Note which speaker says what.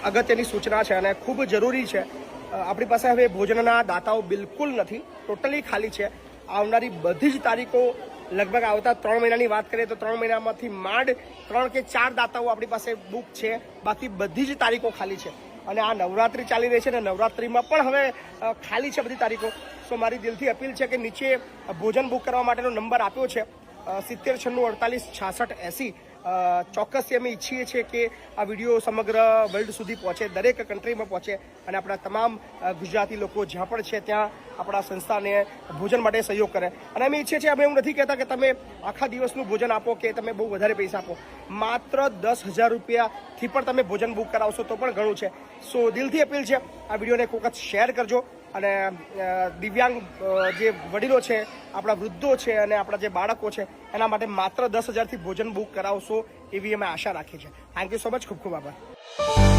Speaker 1: અગત્યની સૂચના છે અને ખૂબ જરૂરી છે। આપણી પાસે હવે ભોજનના દાતાઓ બિલકુલ નથી, ટોટલી ખાલી છે। આવનારી બધી જ તારીખો લગભગ આવતા 3 મહિનાની વાત કરીએ તો 3 મહિનામાંથી માંડ 3 કે 4 દાતાઓ આપણી પાસે બુક છે, બાકી બધી જ તારીખો ખાલી છે। અને આ નવરાત્રિ ચાલી રહી છે ને નવરાત્રિમાં પણ હવે ખાલી છે બધી તારીખો। સો મારી દિલથી અપીલ છે કે નીચે ભોજન બુક કરવા માટેનો નંબર આપ્યો છે 70 96 48 66 80। ચોક્કસથી અમે ઈચ્છીએ છીએ કે આ વિડીયો સમગ્ર વર્લ્ડ સુધી પહોંચે, દરેક કન્ટ્રીમાં પહોંચે અને આપણા તમામ ગુજરાતી લોકો જ્યાં પણ છે ત્યાં આપણા સંસ્થાને ભોજન માટે સહયોગ કરે। અને અમે ઈચ્છીએ છીએ, અમે એવું નથી કહેતા કે તમે આખા દિવસનું ભોજન આપો કે તમે બહુ વધારે પૈસા આપો, માત્ર 10,000 રૂપિયાથી પણ તમે ભોજન બુક કરાવશો તો પણ ઘણું છે। સો દિલથી અપીલ છે આ વિડીયોને એક વખત શેર કરજો અને દિવ્યાંગ જે વડીલો છે, આપણા વૃદ્ધો છે અને આપણા જે બાળકો છે એના માટે માત્ર 10,000થી ભોજન બુક કરાવશો એવી અમે આશા રાખીએ છીએ। થેન્ક યુ સો મચ, ખૂબ ખૂબ આભાર।